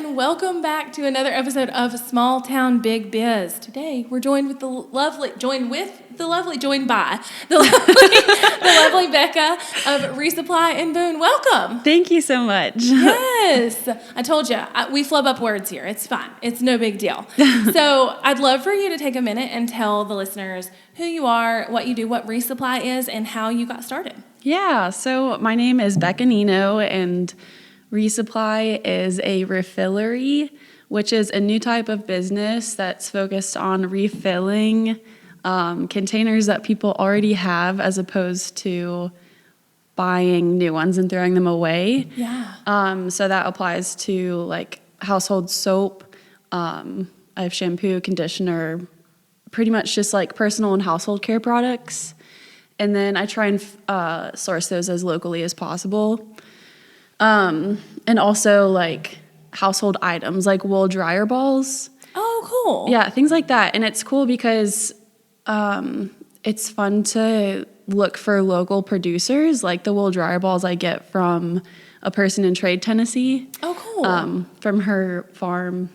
and welcome back to another episode of Small Town Big Biz. Today, we're joined by the lovely Becca of ReSupply in Boone. Welcome. Thank you so much. Yes. I told you, we flub up words here. It's fine. It's no big deal. So I'd love for you to take a minute and tell the listeners who you are, what you do, what ReSupply is, and how you got started. Yeah, so my name is Becca Nenow, and ReSupply is a refillery, which is a new type of business that's focused on refilling containers that people already have as opposed to buying new ones and throwing them away. Yeah. So that applies to like household soap. I have shampoo, conditioner, pretty much just like personal and household care products. And then I try and source those as locally as possible. And also like household items like wool dryer balls. Oh, cool. Yeah, things like that. And it's cool because it's fun to look for local producers. Like the wool dryer balls I get from a person in Trade, Tennessee. Oh, cool. From her farm.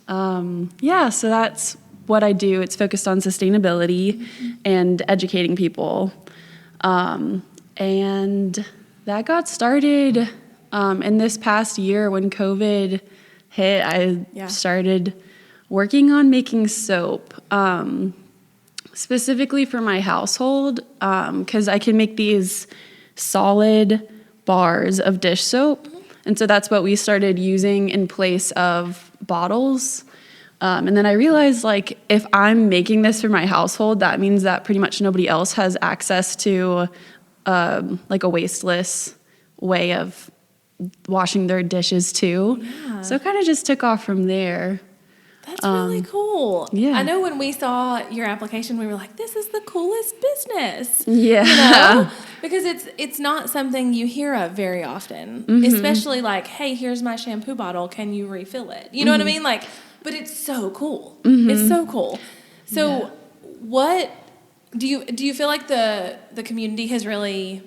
Yeah, so that's what I do. It's focused on sustainability and educating people. And that got started in this past year when COVID hit. I started working on making soap, specifically for my household, because I can make these solid bars of dish soap. And so that's what we started using in place of bottles. And then I realized, like, if I'm making this for my household, that means that pretty much nobody else has access to, like, a wasteless way of washing their dishes, too. Yeah. So it kind of just took off from there. That's really cool. Yeah. I know when we saw your application, we were like, this is the coolest business. Yeah. You know? Because it's not something you hear of very often, especially like, hey, here's my shampoo bottle. Can you refill it? You know what I mean? Like, but it's so cool. It's so cool. So what do you feel like the community has really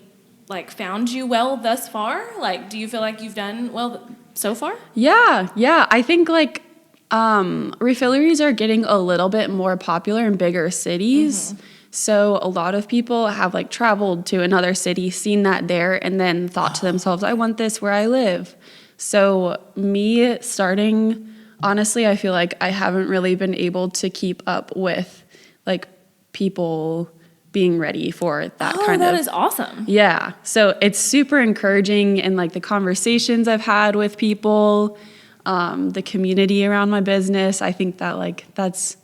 like found you well thus far? Like, do you feel like you've done well so far? Yeah. I think like refilleries are getting a little bit more popular in bigger cities. So a lot of people have like traveled to another city, seen that there, and then thought to themselves, I want this where I live. So me starting, honestly, I feel like I haven't really been able to keep up with like people being ready for that kind of. That is awesome. Yeah. So it's super encouraging, and like the conversations I've had with people, the community around my business, I think that like it's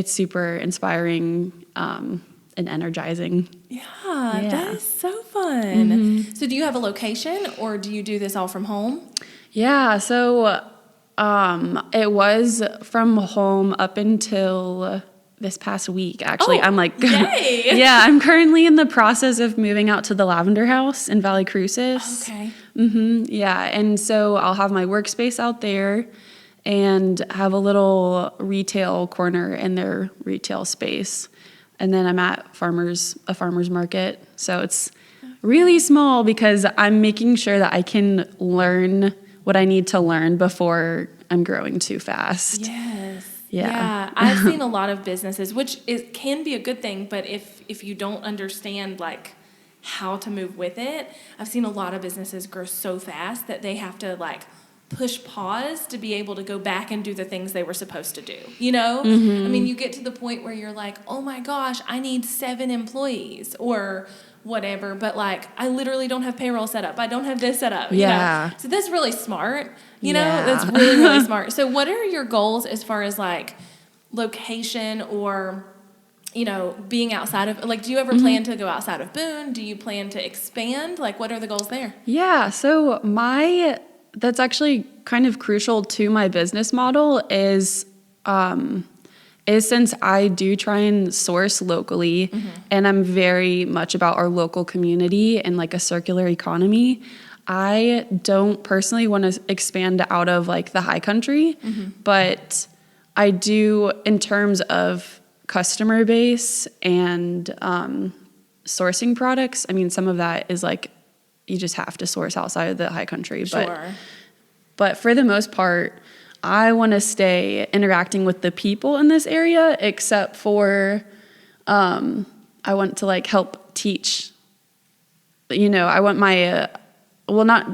super inspiring and energizing. Yeah, that is so fun. So do you have a location, or do you do this all from home? Yeah, so it was from home up until this past week, actually. I'm like, yay! Yeah, I'm currently in the process of moving out to the Lavender House in Valley Crucis. Okay. Yeah, and so I'll have my workspace out there and have a little retail corner in their retail space. And then I'm at a farmer's market. So it's really small because I'm making sure that I can learn what I need to learn before I'm growing too fast. Yes. Yeah. I've seen a lot of businesses, which can be a good thing, but if you don't understand like how to move with it, I've seen a lot of businesses grow so fast that they have to like push pause to be able to go back and do the things they were supposed to do, you know? I mean, you get to the point where you're like, oh my gosh, I need 7 employees or whatever, but like I literally don't have payroll set up. I don't have this set up. Yeah. You know? So that's really smart. You know, Yeah. that's really, really smart. So what are your goals as far as like location or, you know, being outside of, like, do you ever plan to go outside of Boone? Do you plan to expand? Like, what are the goals there? Yeah, so that's actually kind of crucial to my business model is since I do try and source locally, and I'm very much about our local community and like a circular economy, I don't personally want to expand out of like the high country, but I do in terms of customer base and sourcing products. I mean, some of that is like you just have to source outside of the high country, but But for the most part, I want to stay interacting with the people in this area, except for I want to like help teach. I want my,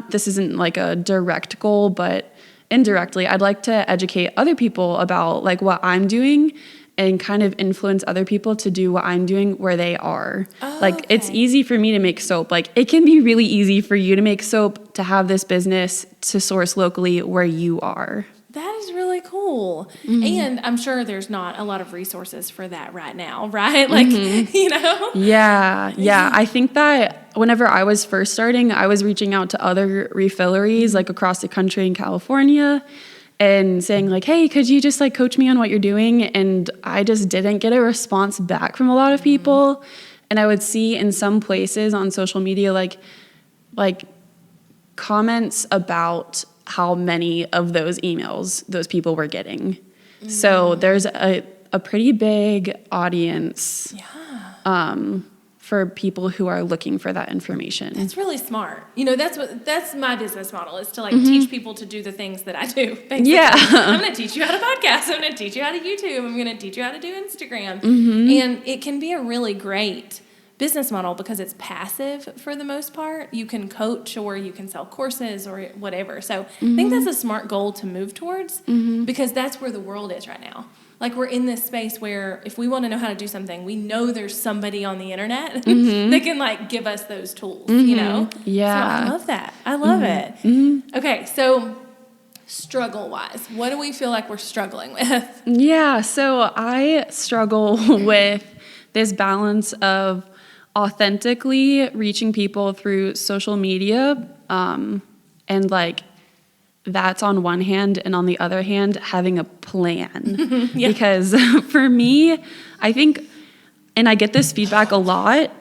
this isn't like a direct goal, but indirectly, I'd like to educate other people about like what I'm doing and kind of influence other people to do what I'm doing where they are. Like, it's easy for me to make soap. Like, it can be really easy for you to make soap, to have this business, to source locally where you are. That is really cool. And I'm sure there's not a lot of resources for that right now, right? Like, Yeah. I think that whenever I was first starting, I was reaching out to other refilleries like across the country in California and saying like, hey, could you just like coach me on what you're doing? And I just didn't get a response back from a lot of people. And I would see in some places on social media like comments about how many of those emails those people were getting. So there's a pretty big audience for people who are looking for that information. That's really smart. That's my business model, is to like teach people to do the things that I do. Basically. Yeah. I'm going to teach you how to podcast. I'm going to teach you how to YouTube. I'm going to teach you how to do Instagram. And it can be a really great business model because it's passive for the most part. You can coach or you can sell courses or whatever. So I think that's a smart goal to move towards because that's where the world is right now. Like, we're in this space where if we want to know how to do something, we know there's somebody on the internet that can like give us those tools, Yeah. So I love that. I love it. Okay. So struggle wise, what do we feel like we're struggling with? Yeah. So I struggle with this balance of authentically reaching people through social media, and like that's on one hand, and on the other hand, having a plan. Because for me, I think, and I get this feedback a lot,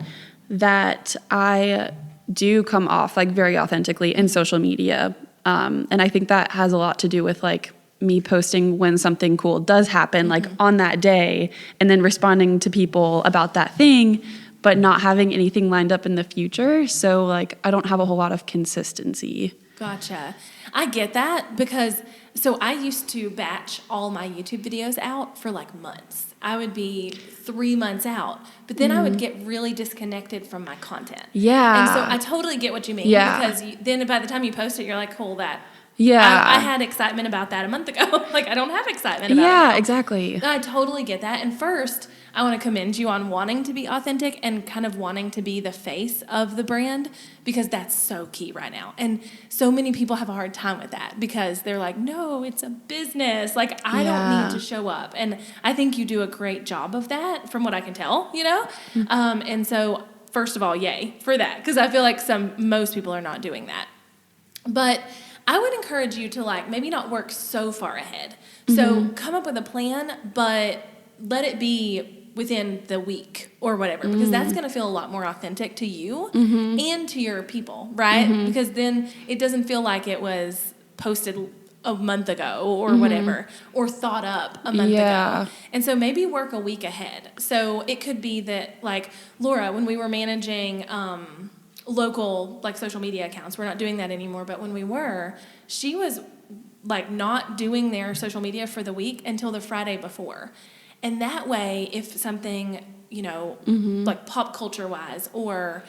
that I do come off like very authentically in social media. And I think that has a lot to do with like me posting when something cool does happen, like on that day, and then responding to people about that thing, but not having anything lined up in the future. So like I don't have a whole lot of consistency. Gotcha. I get that because, so I used to batch all my YouTube videos out for like months. I would be 3 months out, but then I would get really disconnected from my content. Yeah. And so I totally get what you mean. Yeah. Because then by the time you post it, you're like, cool, that. Yeah. I had excitement about that a month ago. Like, I don't have excitement about it now. Exactly. I totally get that. And first, I want to commend you on wanting to be authentic and kind of wanting to be the face of the brand, because that's so key right now. And so many people have a hard time with that because they're like, no, it's a business. Like, I don't need to show up. And I think you do a great job of that from what I can tell, And so first of all, yay for that, because I feel like most people are not doing that. But I would encourage you to like maybe not work so far ahead. So come up with a plan, but let it be within the week or whatever, because that's going to feel a lot more authentic to you and to your people, right? Because then it doesn't feel like it was posted a month ago or whatever, or thought up a month ago. And so maybe work a week ahead. So it could be that like Laura, when we were managing local like social media accounts, we're not doing that anymore, but when we were, she was like not doing their social media for the week until the Friday before. And that way, if something, like pop culture wise or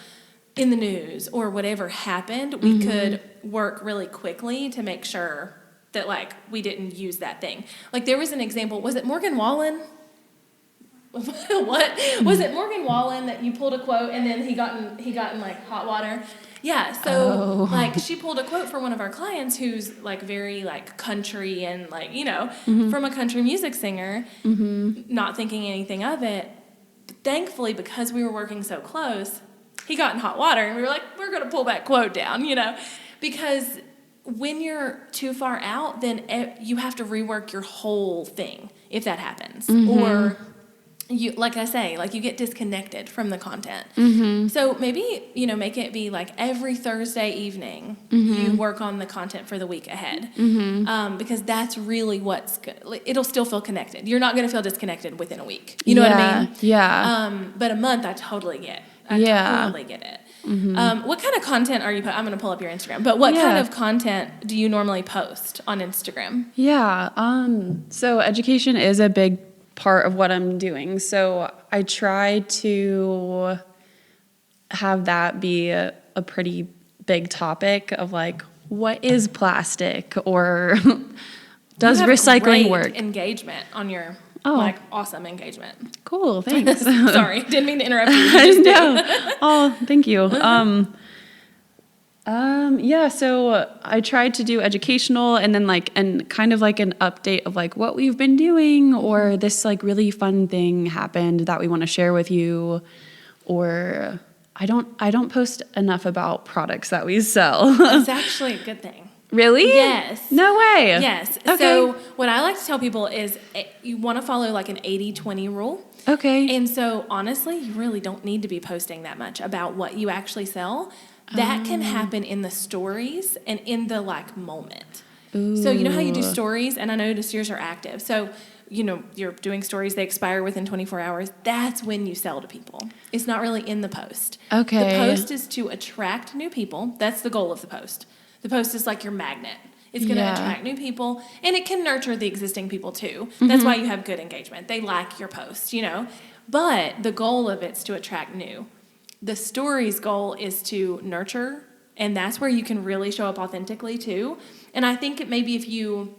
in the news or whatever happened, we could work really quickly to make sure that like we didn't use that thing. Like there was an example, was it Morgan Wallen? What? Was it Morgan Wallen that you pulled a quote and then he got in like hot water? Yeah, so like she pulled a quote for one of our clients who's like very like country and like, from a country music singer, not thinking anything of it. But thankfully, because we were working so close, he got in hot water and we were like, we're going to pull that quote down, because when you're too far out, then you have to rework your whole thing if that happens. Or you, like I say, like you get disconnected from the content. So maybe, make it be like every Thursday evening you work on the content for the week ahead. Because that's really what's good. It'll still feel connected. You're not going to feel disconnected within a week. You know what I mean? Yeah. But a month, I totally get. I totally get it. What kind of content are you I'm going to pull up your Instagram, but what kind of content do you normally post on Instagram? Yeah. So education is a big part of what I'm doing. So I try to have that be a pretty big topic of like, what is plastic, or does recycling work? Engagement on your awesome engagement. Cool, thanks. Sorry, didn't mean to interrupt you. You just did. Oh, thank you. Yeah, so I tried to do educational and then and kind of like an update of like what we've been doing, or this like really fun thing happened that we want to share with you, or I don't post enough about products that we sell. That's actually a good thing. Really? Yes. No way. Yes. Okay. So what I like to tell people is you want to follow like an 80-20 rule. Okay. And so honestly, you really don't need to be posting that much about what you actually sell. That can happen in the stories and in the like moment. Ooh. So you know how you do stories, and I notice yours are active. So you're doing stories, they expire within 24 hours. That's when you sell to people. It's not really in the post. Okay. The post is to attract new people. That's the goal of the post. The post is like your magnet. It's going to attract new people, and it can nurture the existing people too. That's why you have good engagement. They like your post, But the goal of it's to attract new. The story's goal is to nurture, and that's where you can really show up authentically too. And I think maybe if you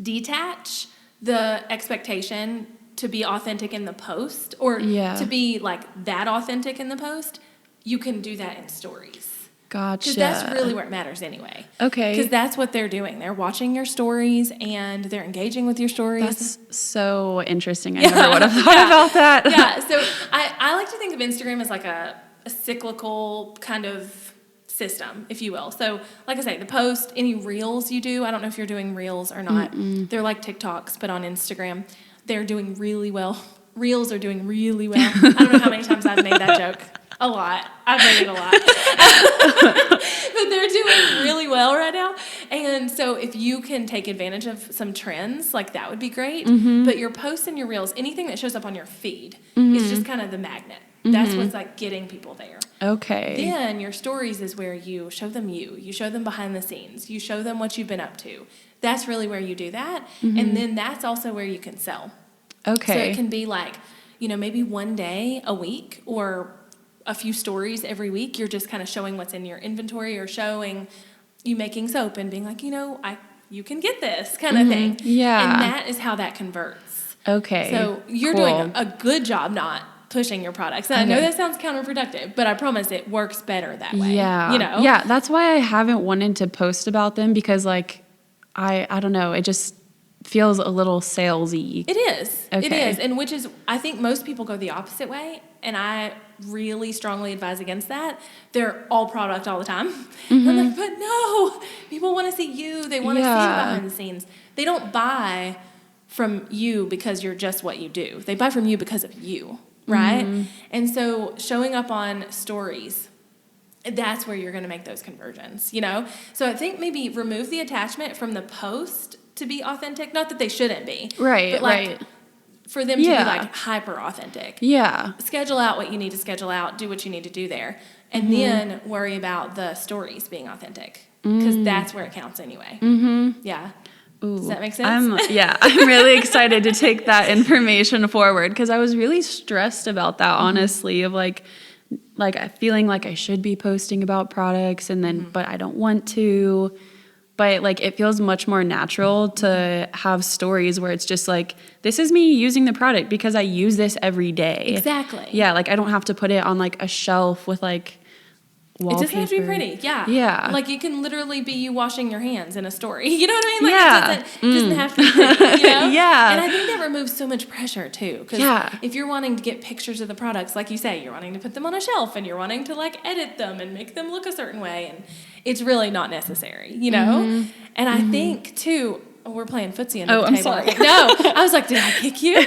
detach the expectation to be authentic in the post, or to be like that authentic in the post, you can do that in stories. Gotcha. Because that's really where it matters anyway. Okay. Because that's what they're doing. They're watching your stories and they're engaging with your stories. That's so interesting. I never would have thought about that. Yeah. So I like to think of Instagram as like a cyclical kind of system, if you will. So like I say, the post, any reels you do, I don't know if you're doing reels or not. They're like TikToks, but on Instagram. They're doing really well. Reels are doing really well. I don't know how many times I've made that joke. A lot. I've made it a lot. But they're doing really well right now. And so if you can take advantage of some trends, like that would be great. But your posts and your reels, anything that shows up on your feed is just kind of the magnet. That's what's like getting people there. Okay. Then your stories is where you show them you show them behind the scenes. You show them what you've been up to. That's really where you do that. And then that's also where you can sell. Okay. So it can be like, maybe one day a week or a few stories every week. You're just kind of showing what's in your inventory, or showing you making soap and being like, you can get this kind of thing. Yeah. And that is how that converts. Okay. So you're doing a good job not pushing your products. And I know that sounds counterproductive, but I promise it works better that way. Yeah. Yeah, that's why I haven't wanted to post about them, because like I don't know, it just feels a little salesy. It is. Okay. It is. And which is, I think most people go the opposite way. And I really strongly advise against that. They're all product all the time. I'm like, but no, people want to see you. They want to see you behind the scenes. They don't buy from you because you're just what you do. They buy from you because of you, right? And so showing up on stories, that's where you're going to make those conversions, So I think maybe remove the attachment from the post to be authentic. Not that they shouldn't be. Right, but like, right. For them to be like hyper authentic. Yeah. Schedule out what you need to schedule out. Do what you need to do there. And then worry about the stories being authentic. Because that's where it counts anyway. Yeah. Ooh, Does that make sense? I'm really excited to take that information forward, because I was really stressed about that, honestly, of like feeling like I should be posting about products, and then but I don't want to. But like it feels much more natural to have stories where it's just like, this is me using the product because I use this every day. Exactly. Yeah, like I don't have to put it on like a shelf with like wallpaper. It doesn't have to be pretty. Yeah. Yeah. Like it can literally be you washing your hands in a story. You know what I mean? Like Yeah. it doesn't have to be pretty, Yeah. And I think that removes so much pressure too. Because if you're wanting to get pictures of the products, like you say, you're wanting to put them on a shelf and you're wanting to like edit them and make them look a certain way. And it's really not necessary, And I think too, we're playing footsie under the table. I'm sorry. No, I was like, did I kick you?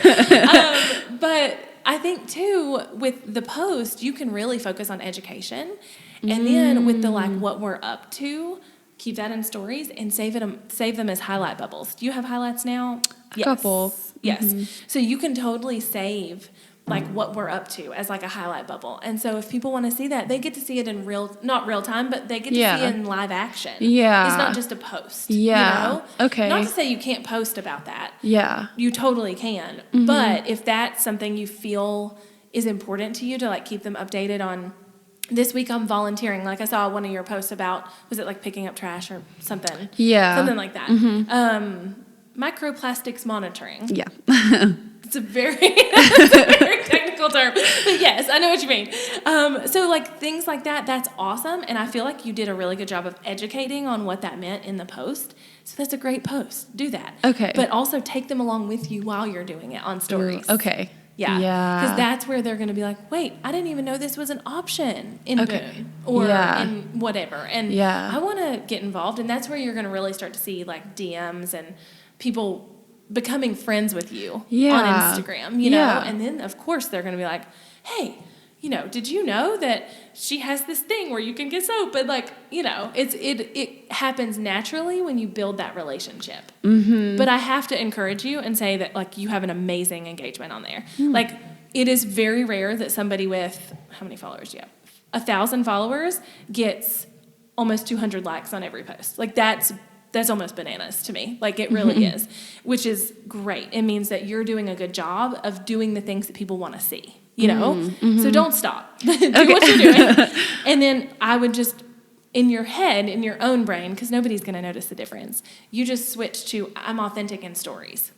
But I think too, with the post, you can really focus on education. And then with the like what we're up to, keep that in stories and save them as highlight bubbles. Do you have highlights now? A couple. Yes. So you can totally save like what we're up to as like a highlight bubble. And so if people want to see that, they get to see it in not real time, but they get to see it in live action. Yeah. It's not just a post. Yeah. You know? Okay. Not to say you can't post about that. Yeah. You totally can. But if that's something you feel is important to you to like keep them updated on, this week I'm volunteering. Like I saw one of your posts about, was it like picking up trash or something? Yeah. Something like that. Microplastics monitoring. Yeah. It's a very technical term. But yes, I know what you mean. So like things like that, that's awesome. And I feel like you did a really good job of educating on what that meant in the post. So that's a great post. Do that. Okay. But also take them along with you while you're doing it on stories. Okay. Yeah. Yeah. Because that's where they're going to be like, wait, I didn't even know this was an option in Boone or in whatever. And I want to get involved. And that's where you're going to really start to see like DMs and people becoming friends with you on Instagram, you know? And then, of course, they're going to be like, hey, you know, did you know that she has this thing where you can get soap? But like, you know, it happens naturally when you build that relationship. But I have to encourage you and say that like you have an amazing engagement on there. Like it is very rare that somebody with, how many followers do you have? 1,000 followers gets almost 200 likes on every post. Like that's almost bananas to me. Like it really is, which is great. It means that you're doing a good job of doing the things that people want to see. You know, so don't stop. Do what you're doing. And then I would just, in your head, in your own brain, because nobody's going to notice the difference, you just switch to, I'm authentic in stories.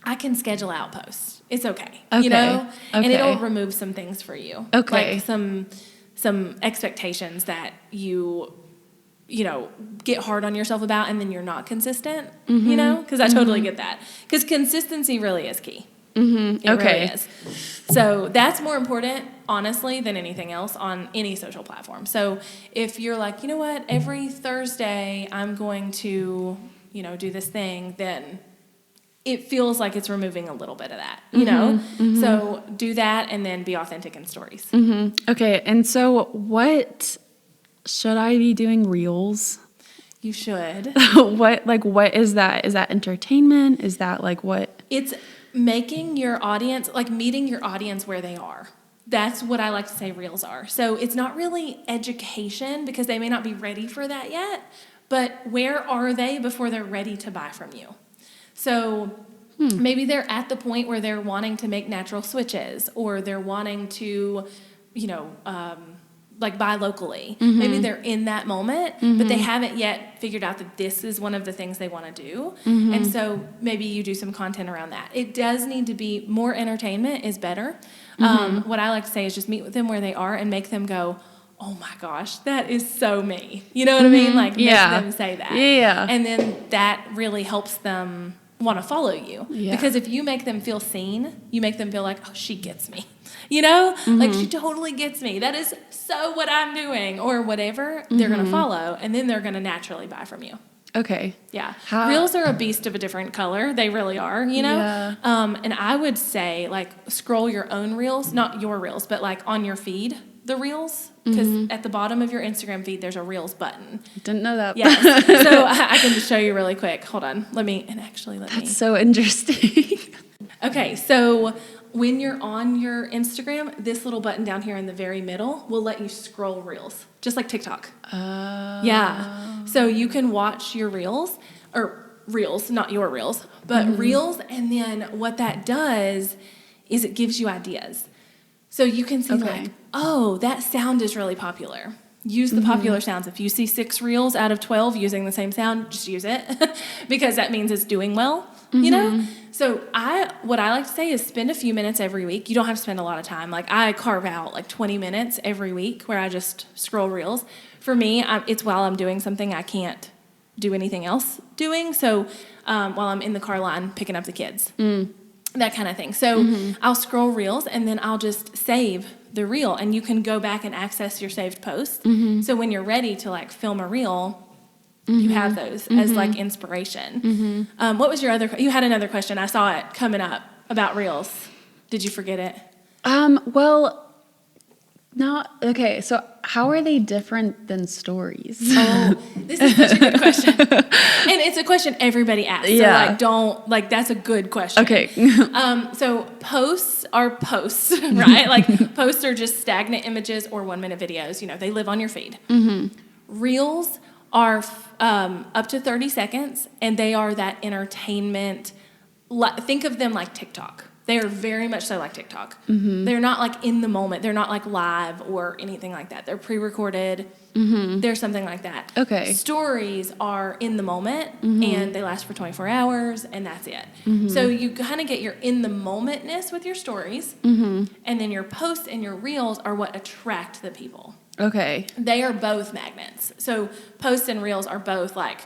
I can schedule out posts. It's okay. You know? And it'll remove some things for you. Like some expectations that you know, get hard on yourself about and then you're not consistent, you know? Because I totally get that. Because consistency really is key. It really is. So that's more important, honestly, than anything else on any social platform. So if you're like, you know what, every Thursday I'm going to, you know, do this thing, then it feels like it's removing a little bit of that, you know? So do that and then be authentic in stories. Okay, and so what should I be doing reels? You should. What is that? Is that entertainment? Is that like what? It's making your audience, like meeting your audience where they are. That's what I like to say reels are. So it's not really education because they may not be ready for that yet, but where are they before they're ready to buy from you? So maybe they're at the point where they're wanting to make natural switches or they're wanting to, you know, like buy locally. Maybe they're in that moment, but they haven't yet figured out that this is one of the things they want to do. And so maybe you do some content around that. It does need to be more entertainment is better. What I like to say is just meet with them where they are and make them go, oh my gosh, that is so me. You know what I mean? Like make them say that. And then that really helps them want to follow you. Because if you make them feel seen, you make them feel like, oh, she gets me. You know, like she totally gets me. That is so what I'm doing or whatever. They're going to follow and then they're going to naturally buy from you. Okay. Yeah. Reels are a beast of a different color. They really are, you know? And I would say like scroll your own reels, not your reels, but like on your feed, the reels. Because at the bottom of your Instagram feed, there's a reels button. Didn't know that. Yes. So I can just show you really quick. Hold on. Let me. That's so interesting. Okay. So when you're on your Instagram, this little button down here in the very middle will let you scroll reels, just like TikTok. Yeah. So you can watch your reels, or reels, not your reels, but reels. And then what that does is it gives you ideas. So you can see like, oh, that sound is really popular. Use the popular sounds. If you see 6 reels out of 12 using the same sound, just use it because that means it's doing well, you know? So what I like to say is spend a few minutes every week. You don't have to spend a lot of time. Like I carve out like 20 minutes every week where I just scroll reels. For me, it's while I'm doing something I can't do anything else doing. So while I'm in the car line picking up the kids, that kind of thing. So I'll scroll reels and then I'll just save the reel and you can go back and access your saved posts. So when you're ready to like film a reel, you have those as like inspiration. What was your other, you had another question. I saw it coming up about reels. Did you forget it? Well, No, okay, so how are they different than stories? Oh, this is such a good question. And it's a question everybody asks. Yeah. So that's a good question. Okay. So posts are posts, right? Like posts are just stagnant images or 1-minute videos. They live on your feed. Mm-hmm. Reels are up to 30 seconds, and they are that entertainment. Think of them like TikTok. They are very much so like TikTok. Mm-hmm. They're not like in the moment. They're not like live or anything like that. They're pre-recorded. Mm-hmm. They're something like that. Okay. Stories are in the moment, and they last for 24 hours, and that's it. Mm-hmm. So you kind of get your in the momentness with your stories, and then your posts and your reels are what attract the people. Okay. They are both magnets. So posts and reels are both like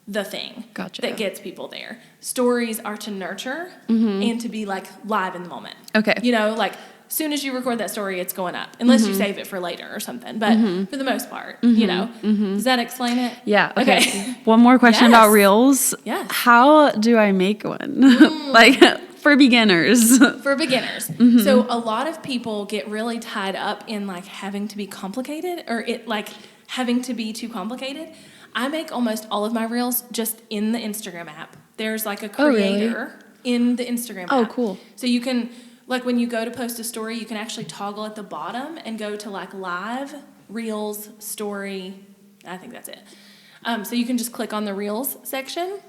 the thing that gets people there. Stories are to nurture and to be like live in the moment. Okay. Like as soon as you record that story, it's going up, unless you save it for later or something. But for the most part, does that explain it? Yeah. Okay. One more question about reels. Yes. How do I make one? Like for beginners. For beginners. So a lot of people get really tied up in like having to be complicated or it like having to be too complicated. I make almost all of my reels just in the Instagram app. There's like a creator in the Instagram app. Oh, cool. So you can, like when you go to post a story, you can actually toggle at the bottom and go to like live, reels, story. I think that's it. So you can just click on the reels section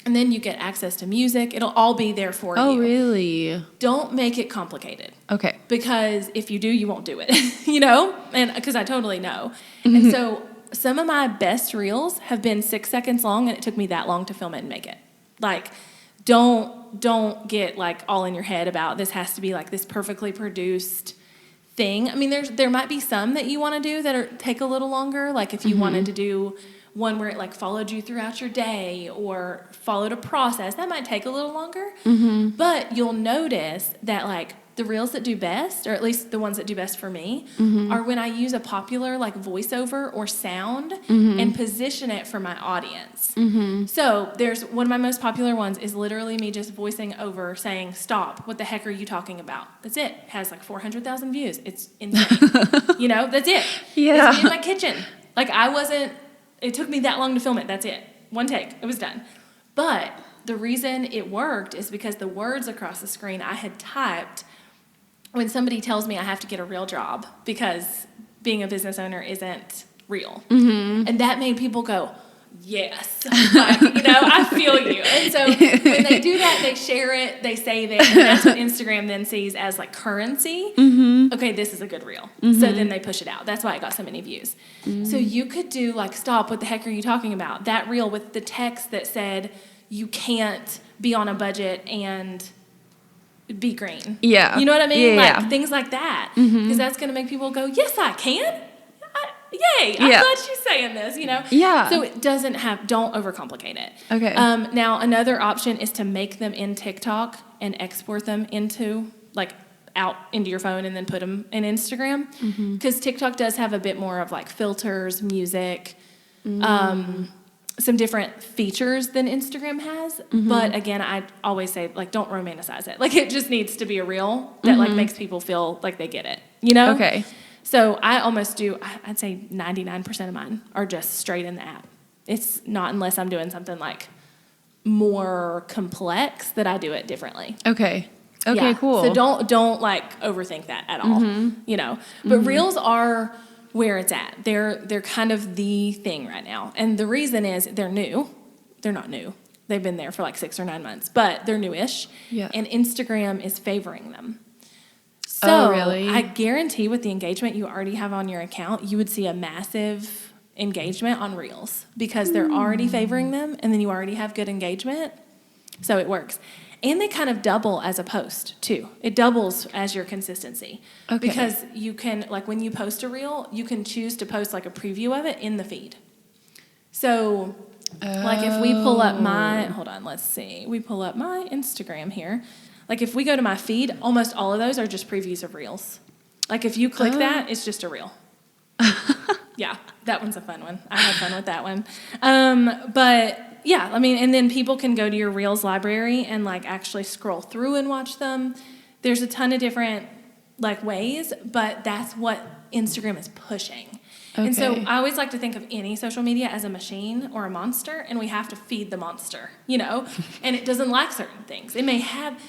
and then you get access to music. It'll all be there for you. Oh, really? Don't make it complicated. Okay. Because if you do, you won't do it, And because I totally know. And so some of my best reels have been 6 seconds long, and it took me that long to film it and make it. Like, don't get like all in your head about this has to be like this perfectly produced thing. I mean, there might be some that you want to do that take a little longer. Like if you wanted to do one where it like followed you throughout your day or followed a process, that might take a little longer. But you'll notice that like the reels that do best, or at least the ones that do best for me, are when I use a popular like voiceover or sound and position it for my audience. So there's one of my most popular ones is literally me just voicing over saying, "Stop, what the heck are you talking about?" That's it. It has like 400,000 views. It's insane. That's it. Yeah. It's me in my kitchen. Like it took me that long to film it. That's it. One take. It was done. But the reason it worked is because the words across the screen I had typed when somebody tells me I have to get a real job because being a business owner isn't real. And that made people go, yes. Like, I feel you. And so when they do that, they share it, they save it, and that's what Instagram then sees as like currency. Okay, this is a good reel. So then they push it out. That's why it got so many views. So you could do like, "Stop, what the heck are you talking about?" That reel with the text that said, "You can't be on a budget and be green." Yeah. You know what I mean? Yeah, like things like that. Because that's going to make people go, "Yes, I can. Yay, I'm glad she's saying this," Yeah. So it don't overcomplicate it. Okay. Now, another option is to make them in TikTok and export them out into your phone and then put them in Instagram. Because TikTok does have a bit more of like filters, music, some different features than Instagram has. But again, I always say, like, don't romanticize it. Like, it just needs to be a reel that like makes people feel like they get it, Okay. So I almost do, I'd say 99% of mine are just straight in the app. It's not unless I'm doing something like more complex that I do it differently. Okay, Yeah. cool. So don't like overthink that at all, But reels are where it's at. They're kind of the thing right now. And the reason is they're new. They're not new. They've been there for like 6 or 9 months, but they're newish. Yeah. And Instagram is favoring them. So really? I guarantee with the engagement you already have on your account, you would see a massive engagement on reels because they're already favoring them and then you already have good engagement. So it works. And they kind of double as a post, too. It doubles as your consistency. Okay. Because you can, like when you post a reel, you can choose to post like a preview of it in the feed. So, like if we pull up we pull up my Instagram here. Like if we go to my feed, almost all of those are just previews of reels. Like if you click that, it's just a reel. Yeah, that one's a fun one. I had fun with that one. But yeah, I mean, and then people can go to your Reels library and like actually scroll through and watch them. There's a ton of different like ways, but that's what Instagram is pushing. And so Okay. I always like to think of any social media as a machine or a monster, and we have to feed the monster, and it doesn't like certain things. It may have,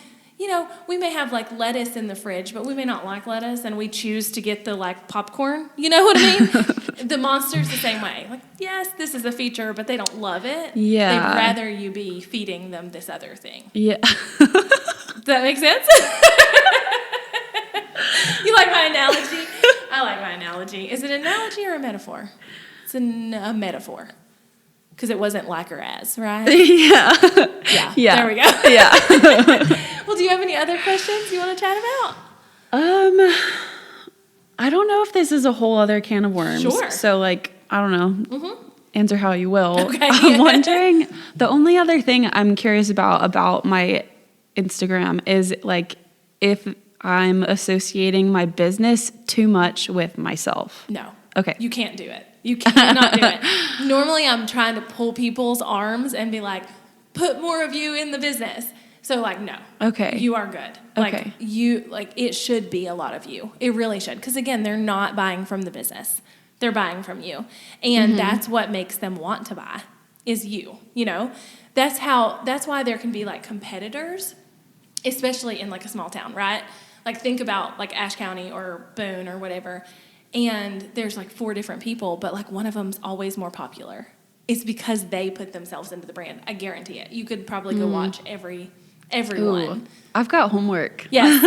we may have like lettuce in the fridge, but we may not like lettuce, and we choose to get the like popcorn. You know what I mean? The monster's the same way. Like, yes, this is a feature, but they don't love it. Yeah. They'd rather you be feeding them this other thing. Yeah. Does that make sense? You like my analogy? I like my analogy. Is it an analogy or a metaphor? It's a metaphor. Because it wasn't like or as, right? Yeah. Yeah. There we go. Yeah. Well, do you have any other questions you want to chat about? I don't know if this is a whole other can of worms. Like, Sure. So, I don't know. Mm-hmm. Answer how you will. Okay. I'm wondering, the only other thing I'm curious about my Instagram is, if I'm associating my business too much with myself. No. Okay. You can't do it. You cannot do it. Normally, I'm trying to pull people's arms and be like, put more of you in the business. So, no. Okay. You are good. Okay. It should be a lot of you. It really should. Because, again, they're not buying from the business. They're buying from you. And that's what makes them want to buy, is you. That's why there can be, competitors, especially in, a small town, right? Think about, Ashe County or Boone or whatever. And there's, 4 different people, but, one of them's always more popular. It's because they put themselves into the brand. I guarantee it. You could probably go watch everyone. Ooh, I've got homework. Yes.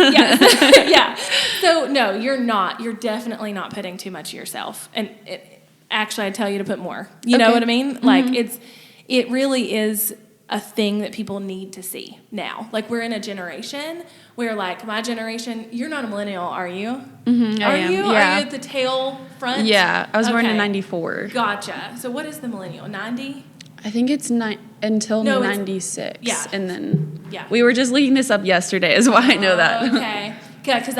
Yeah. So, no, you're not. You're definitely not putting too much of yourself. And actually, I tell you to put more. You know what I mean? It really is a thing that people need to see now. We're in a generation where, my generation, you're not a millennial, are you? Mm-hmm, I Are am. you? Yeah. Are you at the tail front? Yeah, I was born in Okay. 94. Gotcha. So what is the millennial? 90? I think it's until No, it's- 96. yeah. And then We were just looking this up yesterday is why I know that. Okay. Yeah, because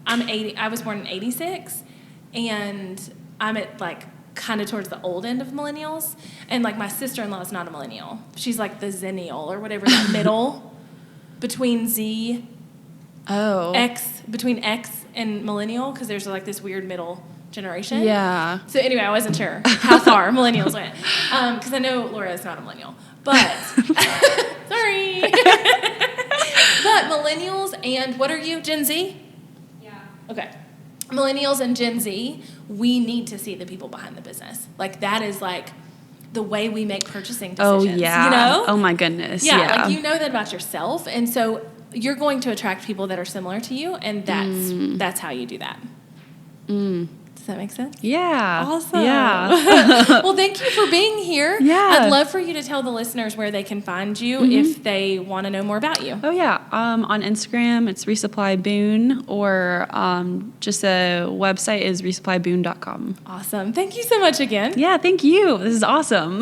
I'm 80. I was born in 86, and I'm at kind of towards the old end of millennials. And my sister-in-law is not a millennial. She's the zennial or whatever, that middle between Z, Oh. between X and millennial, because there's this weird middle generation. Yeah. So anyway, I wasn't sure how far millennials went, because I know Laura is not a millennial, but sorry. But millennials and what are you, Gen Z? Yeah. Okay. Millennials and Gen Z, we need to see the people behind the business. That is the way we make purchasing decisions. Oh, yeah. Oh, my goodness. Yeah, Yeah. you know that about yourself, and so you're going to attract people that are similar to you, and that's how you do that. Does that make sense? Yeah. Awesome. Yeah. Well, thank you for being here. Yeah. I'd love for you to tell the listeners where they can find you if they want to know more about you. Oh, yeah. On Instagram, it's ReSupply Boone, or just a website is resupplyboone.com. Awesome. Thank you so much again. Yeah, thank you. This is awesome.